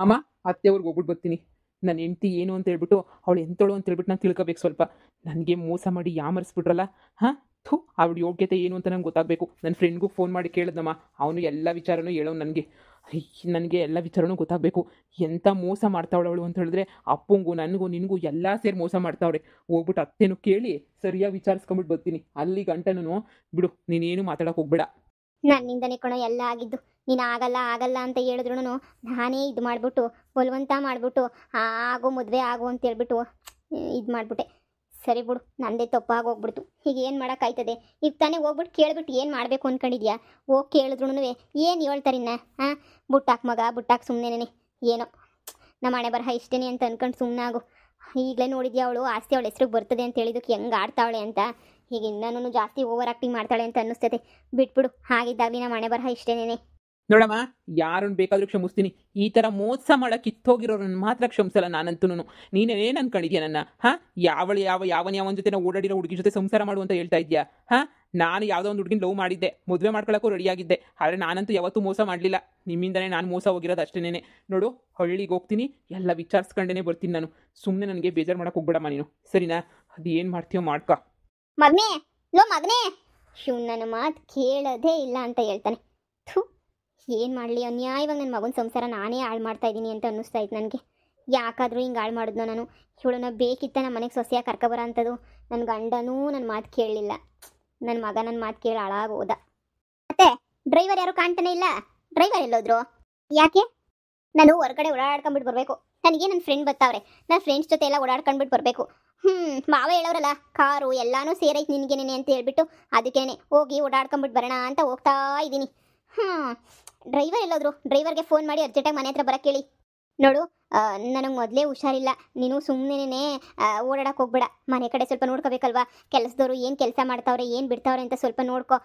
ಅಮ್ಮ ಅತ್ತೆಯವ್ರಿಗೆ ಹೋಗ್ಬಿಟ್ಟು ಬರ್ತೀನಿ. ನನ್ನ ಹೆಂಡ್ತಿ ಏನು ಅಂತ ಹೇಳ್ಬಿಟ್ಟು ಅವಳು ಎಂತಳು ಅಂತ ಹೇಳ್ಬಿಟ್ಟು ನಾನು ತಿಳ್ಕೊಬೇಕು ಸ್ವಲ್ಪ. ನನಗೆ ಮೋಸ ಮಾಡಿ ಯಾಮರ್ಸ್ಬಿಟ್ರಲ್ಲ. ಹಾಂ, ಥೂ, ಅವಳ ಯೋಗ್ಯತೆ ಏನು ಅಂತ ನಂಗೆ ಗೊತ್ತಾಗಬೇಕು. ನನ್ನ ಫ್ರೆಂಡ್ಗೂ ಫೋನ್ ಮಾಡಿ ಕೇಳಿದ್ನಮ್ಮ, ಅವನು ಎಲ್ಲ ವಿಚಾರನೂ ಹೇಳೋ ನನಗೆ. ನನಗೆ ಎಲ್ಲ ವಿಚಾರನೂ ಗೊತ್ತಾಗಬೇಕು. ಎಂಥ ಮೋಸ ಮಾಡ್ತಾವಳು ಅವಳು ಅಂತ ಹೇಳಿದ್ರೆ, ಅಪ್ಪಂಗೂ ನನಗೂ ನಿನಗೂ ಎಲ್ಲ ಸೇರಿ ಮೋಸ ಮಾಡ್ತಾವ್ರೆ. ಹೋಗ್ಬಿಟ್ಟು ಅತ್ತೇನು ಕೇಳಿ ಸರಿಯಾಗಿ ವಿಚಾರಿಸ್ಕೊಂಬಿಟ್ಟು ಬರ್ತೀನಿ. ಅಲ್ಲಿ ಗಂಟನೂ ಬಿಡು, ನೀನೇನು ಮಾತಾಡೋಕೆ ಹೋಗ್ಬೇಡ. ನನ್ನಿಂದನೇ ಕಣೋ ಎಲ್ಲ ಆಗಿದ್ದು. ನೀನು ಆಗಲ್ಲ ಆಗಲ್ಲ ಅಂತ ಹೇಳಿದ್ರು ನಾನೇ ಇದು ಮಾಡಿಬಿಟ್ಟು ಬಲವಂತ ಮಾಡಿಬಿಟ್ಟು ಆಗೋ ಮದುವೆ ಆಗು ಅಂತ ಹೇಳ್ಬಿಟ್ಟು ಇದು ಮಾಡಿಬಿಟ್ಟೆ. ಸರಿ ಬಿಡು, ನಂದೇ ತಪ್ಪಾಗೋಗ್ಬಿಡ್ತು. ಈಗ ಏನು ಮಾಡೋಕ್ಕಾಯ್ತದೆ? ಈಗ ತಾನೇ ಹೋಗ್ಬಿಟ್ಟು ಕೇಳ್ಬಿಟ್ಟು ಏನು ಮಾಡಬೇಕು ಅಂದ್ಕೊಂಡಿದ್ಯಾ? ಹೋಗಿ ಕೇಳಿದ್ರು ಏನು ಹೇಳ್ತಾರಿನ್ನ? ಹಾಂ, ಬುಟ್ಟಾಕ್ ಮಗ ಬುಟ್ಟಾಕ್ ಸುಮ್ಮನೆ ಏನೋ ನಮ್ಮ ಹಣೆ ಬರಹ ಇಷ್ಟೇನೆ ಅಂತ ಅನ್ಕೊಂಡು ಸುಮ್ಮನಾಗು. ಈಗಲೇ ನೋಡಿದ್ಯಾ ಅವಳು ಆಸ್ತಿ ಅವಳ ಹೆಸ್ರಿಗೆ ಬರ್ತದೆ ಅಂತ ಹೇಳಿದಕ್ಕೆ ಹೆಂಗೆ ಆಡ್ತಾವಳೆ ಅಂತ. ಈಗ ಇನ್ನೂ ಜಾಸ್ತಿ ಓವರ್ ಆ್ಯಕ್ಟಿಂಗ್ ಮಾಡ್ತಾಳೆ ಅಂತ ಅನ್ನಿಸ್ತದೆ. ಬಿಟ್ಬಿಡು, ಹಾಗಿದ್ದಾಗಲಿ ನಮ್ಮ ಹಣೆ ಬರಹ ಇಷ್ಟೇನೆ. ನೋಡಮ್ಮ, ಯಾರನ್ನು ಬೇಕಾದರೂ ಕ್ಷಮಿಸ್ತೀನಿ. ಈ ಥರ ಮೋಸ ಮಾಡೋಕೆ ಕಿತ್ತೋಗಿರೋರನ್ನ ಮಾತ್ರ ಕ್ಷಮಿಸಲ್ಲ ನಾನಂತೂ. ನೀನೇನು ಅನ್ಕೊಂಡಿದ್ಯಾ ನನ್ನ? ಹಾಂ, ಯಾವನ ಜೊತೆ ನಾವು ಓಡಾಡಿರೋ ಹುಡುಗಿ ಜೊತೆ ಸಂಸಾರ ಮಾಡು ಅಂತ ಹೇಳ್ತಾ ಇದೆಯಾ? ಹಾಂ, ನಾನು ಯಾವುದೋ ಒಂದು ಹುಡುಗಿನ ಲವ್ ಮಾಡಿದ್ದೆ, ಮದುವೆ ಮಾಡ್ಕೊಳ್ಳೋಕ್ಕೂ ರೆಡಿಯಾಗಿದ್ದೆ. ಆದರೆ ನಾನಂತೂ ಯಾವತ್ತೂ ಮೋಸ ಮಾಡಲಿಲ್ಲ. ನಿಮ್ಮಿಂದನೇ ನಾನು ಮೋಸ ಹೋಗಿರೋದು ಅಷ್ಟೇನೆ. ನೋಡು, ಹಳ್ಳಿಗೆ ಹೋಗ್ತೀನಿ, ಎಲ್ಲ ವಿಚಾರಿಸ್ಕೊಂಡೇ ಬರ್ತೀನಿ ನಾನು. ಸುಮ್ಮನೆ ನನಗೆ ಬೇಜಾರು ಮಾಡೋಕೆ ಹೋಗ್ಬೇಡಮ್ಮ ನೀನು, ಸರಿನಾ? ಅದು ಏನು ಮಾಡ್ತೀಯೋ ಮಾಡ್ಕೊ. ಮಗನೇ, ಲೋ ಮಗನೇ, ಶಿವ್ ನನ್ನ ಮಾತು ಕೇಳೋದೇ ಇಲ್ಲ ಅಂತ ಹೇಳ್ತಾನೆ. ಥೂ, ಏನು ಮಾಡಲಿ, ಅನ್ಯಾಯವಾಗಿ ನನ್ನ ಮಗನ ಸಂಸಾರ ನಾನೇ ಹಾಳು ಮಾಡ್ತಾ ಇದ್ದೀನಿ ಅಂತ ಅನ್ನಿಸ್ತಾ ಇತ್ತು ನನಗೆ. ಯಾಕಾದರೂ ಹಿಂಗೆ ಹಾಳು ಮಾಡಿದ್ನೋ ನಾನು? ಇವಳನ್ನ ಬೇಕಿತ್ತ ನಮ್ಮ ಮನೆಗೆ ಸೊಸೆಯಾಗಿ ಕರ್ಕೊಬರೋ ಅಂಥದ್ದು. ನನ್ನ ಗಂಡನೂ ನನ್ನ ಮಾತು ಕೇಳಲಿಲ್ಲ. ನನ್ನ ಮಗ ನನ್ನ ಮಾತು ಕೇಳಿ ಹಾಳಾಗಿ ಹೋದ. ಮತ್ತೆ ಡ್ರೈವರ್ ಯಾರು ಕಾಣ್ತಾನೆ ಇಲ್ಲ? ಡ್ರೈವರ್ ಎಲ್ಲೋದ್ರು? ಯಾಕೆ? ನಾನು ಹೊರಗಡೆ ಓಡಾಡ್ಕೊಂಡ್ಬಿಟ್ಟು ಬರಬೇಕು. ನನಗೆ ನನ್ನ ಫ್ರೆಂಡ್ ಬರ್ತಾವ್ರೆ, ನನ್ನ ಫ್ರೆಂಡ್ಸ್ ಜೊತೆ ಎಲ್ಲ ಓಡಾಡ್ಕೊಂಡ್ಬಿಟ್ಟು ಬರಬೇಕು. ಮಾವ ಹೇಳೋರಲ್ಲ, ಕಾರು ಎಲ್ಲಾನು ಸೇರೈತೆ ನಿನಗೇನೆ ಅಂತ ಹೇಳ್ಬಿಟ್ಟು ಅದಕ್ಕೇನೆ ಹೋಗಿ ಓಡಾಡ್ಕೊಂಡ್ಬಿಟ್ಟು ಬರೋಣ ಅಂತ ಹೋಗ್ತಾ ಇದ್ದೀನಿ. ಡ್ರೈವರ್ ಎಲ್ಲೋದ್ರು? ಡ್ರೈವರ್ಗೆ ಫೋನ್ ಮಾಡಿ ಅರ್ಜೆಂಟಾಗಿ ಮನೆ ಹತ್ರ ಬರೋಕ್ಕೆ ಹೇಳಿ. ನೋಡು, ನನಗೆ ಮೊದಲೇ ಹುಷಾರಿಲ್ಲ. ನೀನು ಸುಮ್ಮನೆ ಓಡಾಡಕ್ಕೆ ಹೋಗ್ಬೇಡ. ಮನೆ ಕಡೆ ಸ್ವಲ್ಪ ನೋಡ್ಕೋಬೇಕಲ್ವಾ? ಕೆಲಸದವರು ಏನು ಕೆಲಸ ಮಾಡ್ತಾವ್ರೆ, ಏನು ಬಿಡ್ತಾವ್ರೆ ಅಂತ ಸ್ವಲ್ಪ ನೋಡ್ಕೊ.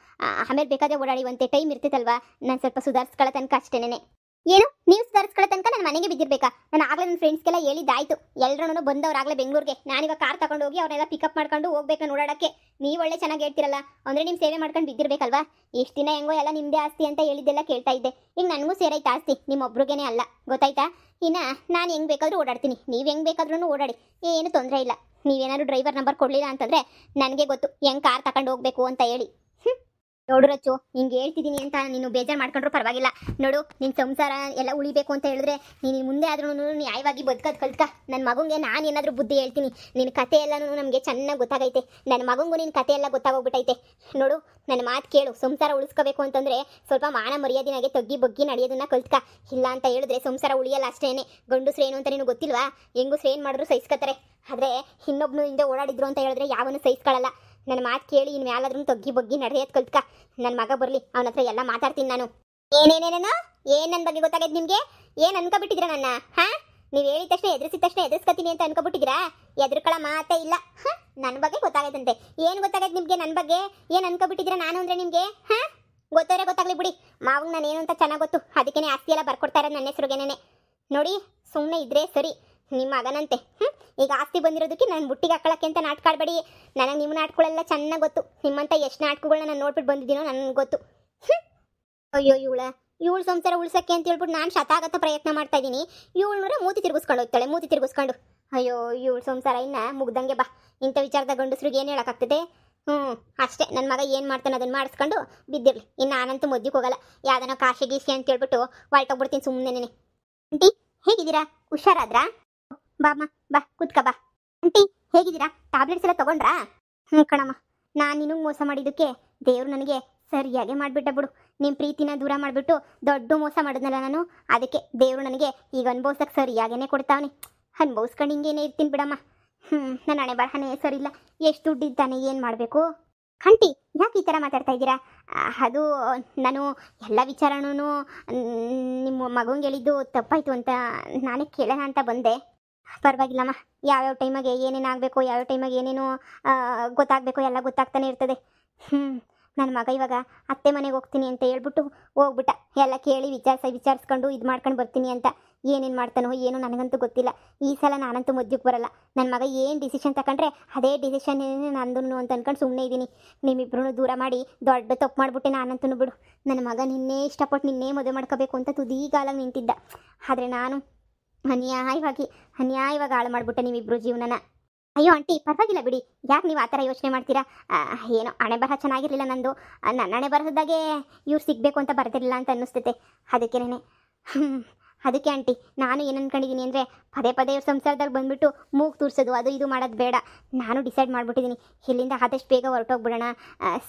ಆಮೇಲೆ ಬೇಕಾದ್ರೆ ಓಡಾಡಿವಂತೆ ಟೈಮ್ ಇರ್ತಿತ್ತಲ್ವಾ? ನಾನು ಸ್ವಲ್ಪ ಸುಧಾರಿಸ್ಕೊಳ್ಳೋ ತನಕ ಅಷ್ಟೇನೆ. ಏನು ನೀವು ಸುಧಾರಿಸ್ಕೊಳ್ಳೋ ತನಕ ನನ್ನ ಮನೆಗೆ ಬಿದ್ದಿರ್ಬೇಕಾ? ನಾನು ಆಗಲೇ ನನ್ನ ಫ್ರೆಂಡ್ಸ್ಗೆಲ್ಲ ಹೇಳಿದ್ದಾಯ್ತು. ಎಲ್ಲರೂ ಬಂದವ್ರಾಗಲೇ ಬೆಂಗಳೂರಿಗೆ. ನಾನಿವಾಗ ಕಾರ್ ತಗೊಂಡು ಹೋಗಿ ಅವ್ರನ್ನೆಲ್ಲ ಪಿಕಪ್ ಮಾಡ್ಕೊಂಡು ಹೋಗ್ಬೇಕು ನೋಡೋಕ್ಕೆ. ನೀವು ಒಳ್ಳೆ ಚೆನ್ನಾಗಿ ಹೇಳ್ತಿರಲ್ಲ, ಅಂದರೆ ನಿಮ್ಮ ಸೇವೆ ಮಾಡ್ಕೊಂಡು ಬಿದ್ದಿರ್ಬೇಕಲ್ವಾ? ಎಷ್ಟು ದಿನ ಹೆಂಗೋ ಎಲ್ಲ ನಿಮ್ಮದೇ ಆಸ್ತಿ ಅಂತ ಹೇಳಿದ್ದೆಲ್ಲ ಕೇಳ್ತಾ ಇದ್ದೆ. ಈಗ ನನಗೂ ಸೇರೈತೆ ಆಸ್ತಿ, ನಿಮ್ಮೊಬ್ರಿಗೇನೆ ಅಲ್ಲ, ಗೊತ್ತಾಯ್ತಾ? ಇನ್ನು ನಾನು ಹೆಂಗೆ ಬೇಕಾದರೂ ಓಡಾಡ್ತೀನಿ, ನೀವು ಹೆಂಗೆ ಬೇಕಾದ್ರೂ ಓಡಾಡಿ, ಏನು ತೊಂದರೆ ಇಲ್ಲ. ನೀವೇನಾದ್ರು ಡ್ರೈವರ್ ನಂಬರ್ ಕೊಡಲಿಲ್ಲ ಅಂತಂದರೆ ನನಗೆ ಗೊತ್ತು ಹೆಂಗೆ ಕಾರ್ ತಗೊಂಡು ಹೋಗಬೇಕು ಅಂತ ಹೇಳಿ. ನೋಡು ರಚ್ಚು, ಹಿಂಗೆ ಹೇಳ್ತಿದ್ದೀನಿ ಅಂತ ನೀನು ಬೇಜಾರು ಮಾಡ್ಕೊಂಡ್ರು ಪರವಾಗಿಲ್ಲ. ನೋಡು, ನಿನ್ನ ಸಂಸಾರ ಎಲ್ಲ ಉಳಿಬೇಕು ಅಂತ ಹೇಳಿದ್ರೆ ನೀನು ಮುಂದೆ ಆದ್ರೂ ನ್ಯಾಯವಾಗಿ ಬದುಕೋದು ಕಲ್ತ್ಕ. ನನ್ನ ಮಗಂಗೆ ನಾನು ಏನಾದರೂ ಬುದ್ಧಿ ಹೇಳ್ತೀನಿ. ನಿನ್ನ ಕತೆ ಎಲ್ಲನೂ ನಮಗೆ ಚೆನ್ನಾಗಿ ಗೊತ್ತಾಗೈತೆ. ನನ್ನ ಮಗಂಗೂ ನಿನ್ನ ಕತೆ ಎಲ್ಲ ಗೊತ್ತಾಗೋಗ್ಬಿಟ್ಟೈತೆ. ನೋಡು, ನನ್ನ ಮಾತು ಕೇಳು. ಸಂಸಾರ ಉಳಿಸ್ಕೋಬೇಕು ಅಂತಂದರೆ ಸ್ವಲ್ಪ ಮಾನ ಮರ್ಯಾದೆನಾಗೆ ತಗ್ಗಿ ಬಗ್ಗಿ ನಡೆಯೋದನ್ನ ಕಲ್ತ್ಕ. ಇಲ್ಲ ಅಂತ ಹೇಳಿದ್ರೆ ಸಂಸಾರ ಉಳಿಯಲ್ಲ ಅಷ್ಟೇನೆ. ಗಂಡಸ್ರು ಏನು ಅಂತ ನೀನು ಗೊತ್ತಿಲ್ವಾ? ಹೆಂಗಸ್ರು ಏನು ಮಾಡಿದ್ರು ಸಹಿಸ್ಕೋತಾರೆ. ಆದರೆ ಇನ್ನೊಬ್ಬನು ಹಿಂದೆ ಓಡಾಡಿದ್ರು ಅಂತ ಹೇಳಿದ್ರೆ ಯಾವನು ಸಹಿಸ್ಕೊಳ್ಳಲ್ಲ. ನನ್ನ ಮಾತು ಕೇಳಿ ಇನ್ನು ಮ್ಯಾಲಾದ್ರೂ ತಗ್ಗಿ ಬಗ್ಗಿ ನಡೆಯೋದು ಕಲ್ತ್ಕ. ನನ್ನ ಮಗ ಬರಲಿ, ಅವನ ಹತ್ರ ಎಲ್ಲ ಮಾತಾಡ್ತೀನಿ ನಾನು. ಏನೇನೇನೇನೋ ಏನು ನನ್ನ ಬಗ್ಗೆ ಗೊತ್ತಾಗೈತೆ ನಿಮಗೆ? ಏನು ಅನ್ಕೊಬಿಟ್ಟಿದ್ದೀರಾ ನನ್ನ? ಹಾಂ, ನೀವು ಹೇಳಿದ ತಕ್ಷಣ ಎದುರಿಸಿದ ತಕ್ಷಣ ಎದುರಿಸ್ಕೊತೀನಿ ಅಂತ ಅನ್ಕೊಬಿಟ್ಟಿದ್ದೀರಾ? ಎದುರ್ಕೊಳ್ಳೋ ಮಾತೇ ಇಲ್ಲ. ಹಾಂ, ನನ್ನ ಬಗ್ಗೆ ಗೊತ್ತಾಗೈತಂತೆ. ಏನು ಗೊತ್ತಾಗೈತೆ ನಿಮಗೆ ನನ್ನ ಬಗ್ಗೆ? ಏನು ಅನ್ಕೊಬಿಟ್ಟಿದ್ದೀರಾ ನಾನು ಅಂದರೆ ನಿಮಗೆ? ಹಾಂ, ಗೊತ್ತಾಗಲಿ ಬಿಡಿ. ಮಾವಂಗೆ ನಾನು ಏನು ಅಂತ ಚೆನ್ನಾಗಿ ಗೊತ್ತು. ಅದಕ್ಕೇ ಆಸ್ತಿ ಎಲ್ಲ ಬರ್ಕೊಡ್ತಾ ಇರೋದು ನನ್ನ ಹೆಸ್ರಿಗೇನೆ. ನೋಡಿ, ಸುಮ್ಮನೆ ಇದ್ರೆ ಸರಿ. ನಿಮ್ಮ ಮಗನಂತೆ ಈಗ ಆಸ್ತಿ ಬಂದಿರೋದಕ್ಕೆ ನಾನು ಬುಟ್ಟಿಗೆ ಹಾಕೊಳ್ಳೋಕ್ಕೆ ಅಂತ ನಾಟ್ಕಾಡ್ಬೇಡಿ. ನನಗೆ ನಿಮ್ಮ ನಾಟಕಗಳೆಲ್ಲ ಚೆನ್ನಾಗಿ ಗೊತ್ತು. ನಿಮ್ಮಂಥ ಎಷ್ಟು ನಾಟಕಗಳನ್ನ ನಾನು ನೋಡ್ಬಿಟ್ಟು ಬಂದಿದ್ದೀನೋ ನನಗೆ ಗೊತ್ತು. ಅಯ್ಯೋ, ಇವಳು ಸಂಸಾರ ಉಳ್ಸೋಕ್ಕೆ ಅಂತ ಹೇಳ್ಬಿಟ್ಟು ನಾನು ಶತಾಗತ ಪ್ರಯತ್ನ ಮಾಡ್ತಾ ಇದ್ದೀನಿ. ಇವಳು ಮೂತಿ ತಿರುಗಿಸ್ಕೊಂಡು ಹೋಗ್ತಾಳೆ, ಮೂತಿ ತಿರುಗಿಸ್ಕೊಂಡು. ಅಯ್ಯೋ, ಇವಳು ಸಂಸಾರ ಇನ್ನು ಮುಗ್ದಂಗೆ ಬಾ. ಇಂಥ ವಿಚಾರದ ಗಂಡಸ್ರಿಗೆ ಏನು ಹೇಳೋಕ್ಕಾಗ್ತದೆ? ಅಷ್ಟೇ. ನನ್ನ ಮಗ ಏನು ಮಾಡ್ತಾನೆ ಅದನ್ನು ಮಾಡಿಸ್ಕೊಂಡು ಬಿದ್ದಿರಲಿ. ಇನ್ನು ನಾನಂತೂ ಮದ್ಯಕ್ಕೆ ಹೋಗಲ್ಲ. ಯಾವ್ದನೋ ಕಾಶಿ ಗೀಸಿ ಅಂತ ಹೇಳ್ಬಿಟ್ಟು ಹೊರಟೋಗ್ಬಿಡ್ತೀನಿ ಸುಮ್ಮನೆ. ಆಂಟಿ ಹೇಗಿದ್ದೀರಾ? ಹುಷಾರಾದ್ರಾ? ಬಾಮ್ಮ, ಬಾ ಕೂತ್ಕ ಬಾ. ಆಂಟಿ ಹೇಗಿದ್ದೀರಾ? ಟ್ಯಾಬ್ಲೆಟ್ಸ್ ಎಲ್ಲ ತೊಗೊಂಡ್ರಾ? ಕಣಮ್ಮ, ನಾನು ನಿನಗೆ ಮೋಸ ಮಾಡಿದ್ದಕ್ಕೆ ದೇವ್ರು ನನಗೆ ಸರಿಯಾಗಿ ಮಾಡಿಬಿಟ್ಟ ಬಿಡು. ನಿಮ್ಮ ಪ್ರೀತಿನ ದೂರ ಮಾಡಿಬಿಟ್ಟು ದೊಡ್ಡ ಮೋಸ ಮಾಡಿದ್ನಲ್ಲ ನಾನು. ಅದಕ್ಕೆ ದೇವರು ನನಗೆ ಈಗ ಅನುಭವಿಸೋಕ್ಕೆ ಸರಿಯಾಗೇ ಕೊಡ್ತಾವನೆ. ಅನುಭವಿಸ್ಕೊಂಡು ಹಿಂಗೇನೆ ಇರ್ತೀನಿ ಬಿಡಮ್ಮ. ನನ್ನ ಹಣೆ ಬರಹನೇ ಸರಿಯಿಲ್ಲ. ಎಷ್ಟು ದುಡ್ಡಿದ್ದಾನೆ, ಏನು ಮಾಡಬೇಕು? ಆಂಟಿ ಯಾಕೆ ಈ ಥರ ಮಾತಾಡ್ತಾ ಇದ್ದೀರಾ? ಅದು ನಾನು ಎಲ್ಲ ವಿಚಾರನೂ ನಿಮ್ಮ ಮಗಂಗೆ ಹೇಳಿದ್ದು ತಪ್ಪಾಯಿತು ಅಂತ ನಾನೇ ಕೇಳೋಣ ಅಂತ ಬಂದೆ. ಪರವಾಗಿಲ್ಲಮ್ಮ, ಯಾವ್ಯಾವ ಟೈಮಾಗೆ ಏನೇನು ಆಗಬೇಕು, ಯಾವ್ಯಾವ ಟೈಮಾಗೆ ಏನೇನು ಗೊತ್ತಾಗಬೇಕು ಎಲ್ಲ ಗೊತ್ತಾಗ್ತಾನೆ ಇರ್ತದೆ. ನನ್ನ ಮಗ ಇವಾಗ ಅತ್ತೆ ಮನೆಗೆ ಹೋಗ್ತೀನಿ ಅಂತ ಹೇಳ್ಬಿಟ್ಟು ಹೋಗ್ಬಿಟ್ಟ. ಎಲ್ಲ ಕೇಳಿ ವಿಚಾರಿಸ್ಕೊಂಡು ಇದು ಮಾಡ್ಕೊಂಡು ಬರ್ತೀನಿ ಅಂತ. ಏನೇನು ಮಾಡ್ತಾನೋ ಏನೋ ನನಗಂತೂ ಗೊತ್ತಿಲ್ಲ. ಈ ಸಲ ನಾನಂತೂ ಮದ್ಯಕ್ಕೆ ಬರಲ್ಲ. ನನ್ನ ಮಗ ಏನು ಡಿಸಿಷನ್ ತಗೊಂಡ್ರೆ ಅದೇ ಡಿಸಿಷನ್ ನಂದು ಅಂತ ಅಂದ್ಕೊಂಡು ಸುಮ್ಮನೆ ಇದ್ದೀನಿ. ನಿಮ್ಮಿಬ್ರು ದೂರ ಮಾಡಿ ದೊಡ್ಡ ತಪ್ಪು ಮಾಡಿಬಿಟ್ಟೆ ನಾನಂತೂ ಬಿಡು. ನನ್ನ ಮಗ ನಿನ್ನೆ ಇಷ್ಟಪಟ್ಟು ನಿನ್ನೆ ಮದುವೆ ಮಾಡ್ಕೋಬೇಕು ಅಂತ ತುದೀಗಾಲಾಗಿ ನಿಂತಿದ್ದ. ಆದರೆ ನಾನು ಅನ್ಯಾಯವಾಗಿ ಅನ್ಯಾಯವಾಗಿ ಹಾಳು ಮಾಡಿಬಿಟ್ಟೆ ನೀವಿಬ್ರು ಜೀವನನ. ಅಯ್ಯೋ ಆಂಟಿ ಪರವಾಗಿಲ್ಲ ಬಿಡಿ, ಯಾಕೆ ನೀವು ಆ ಥರ ಯೋಚನೆ ಮಾಡ್ತೀರಾ? ಏನೋ ಹಣೆ ಬರಹ ಚೆನ್ನಾಗಿರಲಿಲ್ಲ ನಂದು. ನನ್ನ ಹಣೆ ಬರಹದಾಗೆ ಇವ್ರು ಸಿಗಬೇಕು ಅಂತ ಬರ್ತಿರ್ಲಿಲ್ಲ ಅಂತ ಅನ್ನಿಸ್ತೈತೆ. ಅದಕ್ಕೇನೆ ಅದಕ್ಕೆ ಆಂಟಿ ನಾನು ಏನು ಅನ್ಕೊಂಡಿದ್ದೀನಿ ಅಂದರೆ, ಪದೇ ಪದೇ ಇವ್ರ ಸಂಸಾರದಲ್ಲಿ ಬಂದುಬಿಟ್ಟು ಮೂಗು ತೂರಿಸೋದು ಅದು ಇದು ಮಾಡೋದು ಬೇಡ. ನಾನು ಡಿಸೈಡ್ ಮಾಡಿಬಿಟ್ಟಿದ್ದೀನಿ, ಇಲ್ಲಿಂದ ಆದಷ್ಟು ಬೇಗ ಹೊರಟೋಗ್ಬಿಡೋಣ.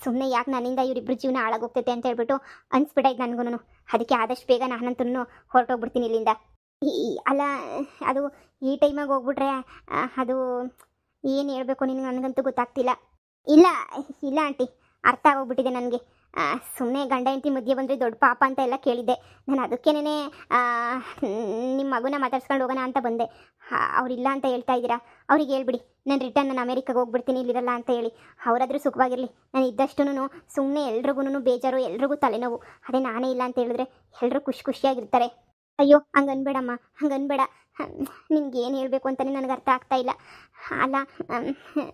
ಸುಮ್ಮನೆ ಯಾಕೆ ನನ್ನಿಂದ ಇವರಿಬ್ಬರು ಜೀವನ ಹಾಳಾಗೋಗ್ತೈತೆ ಅಂತ ಹೇಳ್ಬಿಟ್ಟು ಅನಿಸ್ಬಿಟ್ಟೈತೆ ನನಗೂ. ಅದಕ್ಕೆ ಆದಷ್ಟು ಬೇಗ ನಾನಂತೂ ಹೊರಟೋಗ್ಬಿಡ್ತೀನಿ ಇಲ್ಲಿಂದ. ಅಲ್ಲ, ಅದು ಈ ಟೈಮಾಗಿ ಹೋಗ್ಬಿಟ್ರೆ ಅದು ಏನು ಹೇಳಬೇಕು ನಿನಗೆ ನನಗಂತೂ ಗೊತ್ತಾಗ್ತಿಲ್ಲ. ಇಲ್ಲ ಇಲ್ಲ ಆಂಟಿ, ಅರ್ಥ ಆಗೋಗ್ಬಿಟ್ಟಿದೆ ನನಗೆ. ಸುಮ್ಮನೆ ಗಂಡ ಹೆಂಡತಿ ಮಧ್ಯೆ ಬಂದರೆ ದೊಡ್ಡ ಪಾಪ ಅಂತ ಎಲ್ಲ ಕೇಳಿದ್ದೆ ನಾನು. ಅದಕ್ಕೇನೆ ನಿಮ್ಮ ಮಗುನ ಮಾತಾಡ್ಸ್ಕೊಂಡು ಹೋಗೋಣ ಅಂತ ಬಂದೆ. ಅವರಿಲ್ಲ ಅಂತ ಹೇಳ್ತಾ ಇದ್ದೀರಾ, ಅವ್ರಿಗೆ ಹೇಳ್ಬಿಡಿ ನಾನು ರಿಟರ್ನ್ ನಾನು ಅಮೇರಿಕಾಗೆ ಹೋಗ್ಬಿಡ್ತೀನಿ, ಇಲ್ಲಿರಲ್ಲ ಅಂತ ಹೇಳಿ. ಅವರಾದರೂ ಸುಖವಾಗಿರಲಿ. ನಾನು ಇದ್ದಷ್ಟು ಸುಮ್ಮನೆ ಎಲ್ರಿಗೂ ಬೇಜಾರು, ಎಲ್ರಿಗೂ ತಲೆನೋವು. ಅದೇ ನಾನೇ ಇಲ್ಲ ಅಂತ ಹೇಳಿದ್ರೆ ಎಲ್ಲರೂ ಖುಷಿಯಾಗಿರ್ತಾರೆ. ಅಯ್ಯೋ ಹಂಗನ್ಬೇಡಮ್ಮ, ಹಂಗನ್ಬೇಡ. ನಿನ್ಗೆ ಏನು ಹೇಳಬೇಕು ಅಂತಲೇ ನನಗೆ ಅರ್ಥ ಆಗ್ತಾ ಇಲ್ಲ.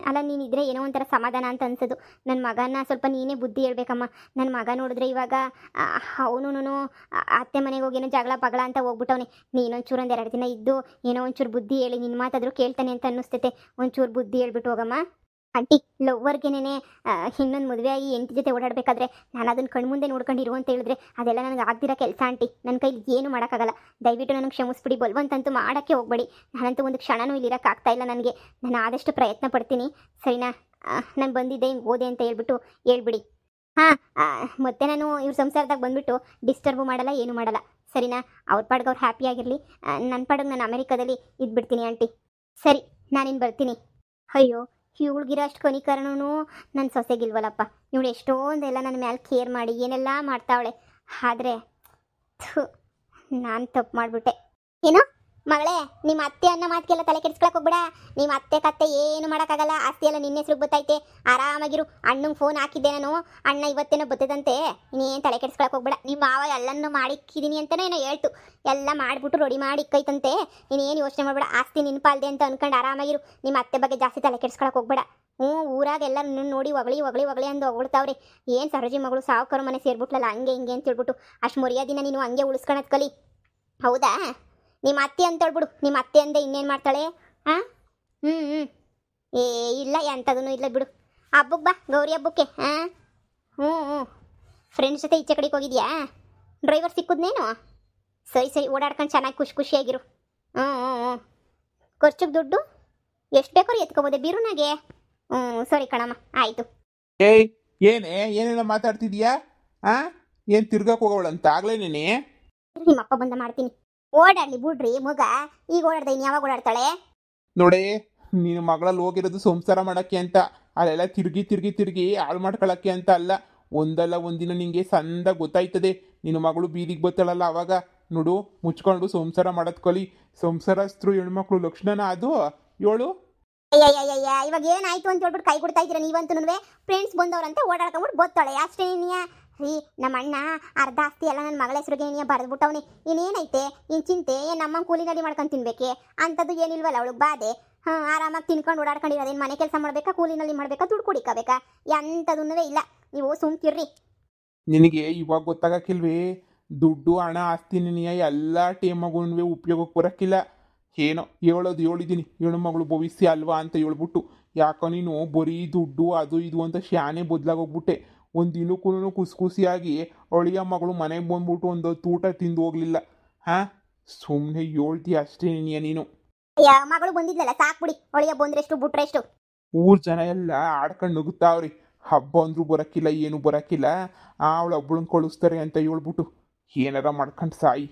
ಅಲ್ಲ ನೀನಿದ್ರೆ ಏನೋ ಒಂಥರ ಸಮಾಧಾನ ಅಂತ ಅನ್ಸೋದು. ನನ್ನ ಮಗನ ಸ್ವಲ್ಪ ನೀನೇ ಬುದ್ಧಿ ಹೇಳ್ಬೇಕಮ್ಮ. ನನ್ನ ಮಗ ನೋಡಿದ್ರೆ ಇವಾಗ ಅವನು ಅತ್ತೆ ಮನೆಗೆ ಹೋಗಿ ಏನೋ ಜಗಳ ಪಗಳ ಅಂತ ಹೋಗ್ಬಿಟ್ಟವನೆ. ನೀನೊಂಚೂರು ಒಂದು 2 ದಿನ ಇದ್ದು ಏನೋ ಒಂಚೂರು ಬುದ್ಧಿ ಹೇಳಿ, ನಿನ್ನ ಮಾತಾದರೂ ಕೇಳ್ತಾನೆ ಅಂತ ಅನ್ನಿಸ್ತೈತೆ. ಒಂಚೂರು ಬುದ್ಧಿ ಹೇಳ್ಬಿಟ್ಟು ಹೋಗಮ್ಮ. ಆಂಟಿ ಲವ್ವರ್ಗೇನೆ ಇನ್ನೊಂದು ಮದುವೆ ಆಗಿ ಹೆಂಡತಿ ಜೊತೆ ಓಡಾಡಬೇಕಾದ್ರೆ ನಾನು ಅದನ್ನು ಕಣ್ಮುಂದೆ ನೋಡ್ಕೊಂಡಿರು ಅಂತ ಹೇಳಿದ್ರೆ ಅದೆಲ್ಲ ನನಗೆ ಆಗ್ದಿರೋ ಕೆಲಸ ಆಂಟಿ. ನನ್ನ ಕೈಲಿ ಏನು ಮಾಡೋಕ್ಕಾಗಲ್ಲ. ದಯವಿಟ್ಟು ನನಗೆ ಕ್ಷಮಿಸ್ಬಿಡಿ. ಬಲ್ವಂತಂತೂ ಮಾಡೋಕ್ಕೆ ಹೋಗ್ಬೇಡಿ. ನಾನಂತೂ ಒಂದು ಕ್ಷಣನೂ ಇಲ್ಲಿರೋಕ್ಕಾಗ್ತಾ ಇಲ್ಲ ನನಗೆ. ನಾನು ಆದಷ್ಟು ಪ್ರಯತ್ನ ಪಡ್ತೀನಿ, ಸರಿನಾ? ನಾನು ಬಂದಿದ್ದೆ ಹಿಂಗೆ ಓದೆ ಅಂತ ಹೇಳ್ಬಿಡಿ. ಹಾಂ, ಮತ್ತೆ ನಾನು ಇವ್ರ ಸಂಸಾರದಾಗ ಬಂದುಬಿಟ್ಟು ಡಿಸ್ಟರ್ಬು ಮಾಡಲ್ಲ, ಏನು ಮಾಡಲ್ಲ, ಸರಿನಾ? ಅವ್ರ ಪಾಡ್ಗೆ ಅವ್ರು ಹ್ಯಾಪಿಯಾಗಿರಲಿ. ನನ್ನ ಪಾಡಿಗೆ ನಾನು ಅಮೆರಿಕಾದಲ್ಲಿ ಇದ್ಬಿಡ್ತೀನಿ ಆಂಟಿ. ಸರಿ, ನಾನಿನ್ನು ಬರ್ತೀನಿ. ಅಯ್ಯೋ, ಇವಳಿಗಿರೋ ಅಷ್ಟು ಕನಿಕರಣೂ ನನ್ನ ಸೊಸೆಗಿಲ್ವಲ್ಲಪ್ಪ. ಇವಳು ಎಷ್ಟೊಂದೆಲ್ಲ ನನ್ನ ಮೇಲೆ ಕೇರ್ ಮಾಡಿ ಏನೆಲ್ಲ ಮಾಡ್ತಾವಳೆ. ಆದರೆ ನಾನು ತಪ್ಪು ಮಾಡಿಬಿಟ್ಟೆ. ಏನು ಮಗಳೇ, ನಿಮ್ಮ ಅತ್ತೆ ಅನ್ನೋ ಮಾತಿಗೆಲ್ಲ ತಲೆ ಕೆಡಿಸ್ಕೊಳಕ್ಕೆ ಹೋಗ್ಬೇಡ. ನಿಮ್ಮ ಅತ್ತೆ ಕತ್ತೆ ಏನು ಮಾಡೋಕ್ಕಾಗಲ್ಲ. ಆಸ್ತಿ ಎಲ್ಲ ನಿನ್ನೆ ಹೆಸ್ರಿಗೆ ಬತ್ತೈತೆ, ಆರಾಮಾಗಿರು. ಅಣ್ಣಂಗೆ ಫೋನ್ ಹಾಕಿದ್ದೆ ನಾನು, ಅಣ್ಣ ಇವತ್ತೇನೋ ಬತ್ತದಂತೆ. ಇನ್ನೇನು ತಲೆ ಕೆಡಿಸ್ಕೊಳಕ್ಕೆ ಹೋಗ್ಬೇಡ. ನಿಮ್ಮ ಮಾವ ಎಲ್ಲನೂ ಮಾಡಿಕ್ಕಿದ್ದೀನಿ ಅಂತಲೇ ಏನೋ ಹೇಳ್ತು. ಎಲ್ಲ ಮಾಡಿಬಿಟ್ಟು ರೆಡಿ ಮಾಡಿ ಇಕ್ಕೈತಂತೆ. ಇನ್ನೇನು ಯೋಚನೆ ಮಾಡಬೇಡ. ಆಸ್ತಿ ನಿನ್ನ ಪಾಲ್ದೆ ಅಂತ ಅಂದ್ಕೊಂಡು ಆರಾಮಾಗಿರು. ನಿಮ್ಮ ಅತ್ತೆ ಬಗ್ಗೆ ಜಾಸ್ತಿ ತಲೆ ಕೆಡಿಸ್ಕೊಳಕ್ಕೆ ಹೋಗ್ಬೇಡ. ಊರಾಗ ಎಲ್ಲ ನೋಡಿ ಹೊಗಳಿ ಅಂದು ಹೊಗಳ್ತಾವ್ರೆ. ಏನು ಸರೋಜಿ ಮಗಳು ಸಾವುಕಾರ ಮನೆ ಸೇರ್ಬಿಟ್ಲಲ್ಲ, ಹಂಗೆ ಹಿಂಗೆ ಅಂತ ಹೇಳ್ಬಿಟ್ಟು ಅಷ್ಟು ಮರ್ಯಾದಿನ ನೀನು ಹಂಗೆ ಉಳಿಸ್ಕೊಳೋದು ಕಲಿ. ಹೌದಾ? ನಿಮ್ಮ ಅತ್ತೆ ಅಂತ ಹೇಳ್ಬಿಡು. ನಿಮ್ಮ ಅತ್ತೆ ಅಂದೆ ಇನ್ನೇನು ಮಾಡ್ತಾಳೆ? ಹಾಂ, ಏ ಇಲ್ಲ, ಎಂಥದೂ ಇಲ್ಲ ಬಿಡು. ಹಬ್ಬಕ್ಕೆ ಬಾ, ಗೌರಿ ಹಬ್ಬಕ್ಕೆ. ಹಾಂ, ಫ್ರೆಂಡ್ಸ್ ಜೊತೆ ಈಚೆ ಕಡೆಗೆ ಹೋಗಿದ್ಯಾ? ಡ್ರೈವರ್ ಸಿಕ್ಕುದ್ನೇನು? ಸರಿ ಓಡಾಡ್ಕೊಂಡು ಚೆನ್ನಾಗಿ ಖುಷಿಯಾಗಿರು. ಖರ್ಚಿಗೆ ದುಡ್ಡು ಎಷ್ಟು ಬೇಕಾದ್ರೂ ಎತ್ಕೊಬೋದೆ ಬೀರುನಾಗೆ. ಸರಿ ಕಣಮ್ಮ, ಆಯಿತು. ಏಯ್, ಏನೇನೋ ಮಾತಾಡ್ತಿದ್ಯಾ? ಏನು ತಿರ್ಗಕ್ಕೆ ಹೋಗೋಳಂತ ಆಗ್ಲೇನೇನೆ? ನಿಮ್ಮಪ್ಪ ಬಂದ ಮಾಡ್ತೀನಿ. ಓಡಾಡ್ಲಿ ಬಿಡ್ರಿ ಮಗ. ಈಗ ಓಡಾಡ್ದೆ ಇನ್ನು ಯಾವಾಗ ಓಡಾಡ್ತಾಳೆ? ನೋಡೇ, ನಿನ್ನ ಮಗಳಲ್ಲಿ ಹೋಗಿರೋದು ಸಂಸಾರ ಮಾಡೋಕ್ಕೆ ಅಂತ. ಅಲ್ಲೆಲ್ಲ ತಿರುಗಿ ಹಾಳು ಮಾಡ್ಕೊಳ್ಳೋಕ್ಕೆ ಅಂತ ಅಲ್ಲ. ಒಂದಲ್ಲ ಒಂದಿನ ನಿಂಗೆ ಸಂದ ಗೊತ್ತಾಯ್ತದೆ. ನಿನ್ನ ಮಗಳು ಬೀದಿಗೆ ಬತ್ತಳಲ್ಲ, ಅವಾಗ ನೋಡು ಮುಚ್ಕೊಂಡು ಸಂಸಾರ ಮಾಡೋದು ಕಲಿ. ಸಂಸಾರಸ್ಥರು ಹೆಣ್ಮಕ್ಳು ಲಕ್ಷಣನ ಅದು ಏಳು. ಅಯ್ಯಯ್ಯಯ್ಯ, ಇವಾಗ ಏನಾಯ್ತು ಅಂತ ಹೇಳ್ಬಿಟ್ಟು ಕೈ ಕೊಡ್ತಾ ಇದ್ದೀರಾ ನೀವಂತೂ? ಫ್ರೆಂಡ್ಸ್ ಬಂದವ್ರಂತೆ ಓಡಾಡ್ಕೊಂಬಿಟ್ಟು ಬತ್ತಾಳೆ ಅಷ್ಟೇ. ರೀ, ನಮ್ಮ ಅಣ್ಣ ಅರ್ಧ ಆಸ್ತಿ ಎಲ್ಲ ನನ್ನ ಮಗಳ ಹೆಸರಿಗೆ ನೀನು ಬರೆದ್ಬಿಟ್ಟವನಿ. ಇನ್ನೇನೈತೆ ಇನ್ನು ಚಿಂತೆ? ನಮ್ಮ ಕೂಲಿನಲ್ಲಿ ಮಾಡ್ಕೊಂಡು ತಿನ್ಬೇಕೆ? ಅಂಥದ್ದು ಏನಿಲ್ವಲ್ಲ ಅವಳು ಬಾಧೆ. ಆರಾಮಾಗಿ ತಿನ್ಕೊಂಡು ಓಡಾಡ್ಕೊಂಡಿರೋದೇನು? ಮನೆ ಕೆಲಸ ಮಾಡಬೇಕಾ, ಕೂಲಿನಲ್ಲಿ ಮಾಡಬೇಕಾ, ದುಡ್ಡು ಕುಡಿಕಬೇಕಾ? ಎಂಥದನ್ನೂ ಇಲ್ಲ. ನೀವು ಸುಮ್ಕಿರ್ರಿ. ನಿನಗೆ ಇವಾಗ ಗೊತ್ತಾಗಕ್ಕಿಲ್ವೇ? ದುಡ್ಡು ಹಣ ಆಸ್ತಿ ನಿನಗೆ ಎಲ್ಲ ಟೈಮಗೂ ಉಪಯೋಗಕ್ಕೆ ಬರೋಕ್ಕಿಲ್ಲ. ಏನೋ ಹೇಳಿದ್ದೀನಿ, ಹೆಣ್ಮಗಳು ಭವಿಷ್ಯ ಅಲ್ವಾ ಅಂತ ಹೇಳ್ಬಿಟ್ಟು. ಯಾಕೋ ನೀನು ಬರೀ ದುಡ್ಡು ಅದು ಇದು ಅಂತ ಶಾನೆ ಬದಲಾಗೋಗ್ಬಿಟ್ಟೆ. ಒಂದು ದಿನಕ್ಕೂ ಖುಷಿಯಾಗಿ ಅಳಿಯ ಮಗಳು ಮನೆಗೆ ಬಂದ್ಬಿಟ್ಟು ಒಂದು ಊಟ ತಿಂದು ಹೋಗ್ಲಿಲ್ಲ. ಸುಮ್ಮನೆ ಹೇಳ್ತೀಯ ಅಷ್ಟೇ ನೀನು. ಮಗಳು ಬಂದಿದ್ಲಲ್ಲ, ಸಾಕ್ಬಿಡಿ. ಅಳಿಯ ಬಂದ್ರೆಷ್ಟು ಬಿಟ್ರೆಷ್ಟು? ಊರ್ ಜನ ಎಲ್ಲ ಆಡ್ಕೊಂಡು ನುಗ್ತಾವ್ರಿ. ಹಬ್ಬ ಅಂದ್ರೂ ಬರೋಕ್ಕಿಲ್ಲ, ಏನು ಬರೋಕ್ಕಿಲ್ಲ. ಅವಳು ಒಬ್ಬಳನ್ನ ಕಳಿಸ್ತಾರೆ ಅಂತ ಹೇಳ್ಬಿಟ್ಟು ಏನಾರ ಮಾಡ್ಕೊಂಡು ಸಾಯಿ.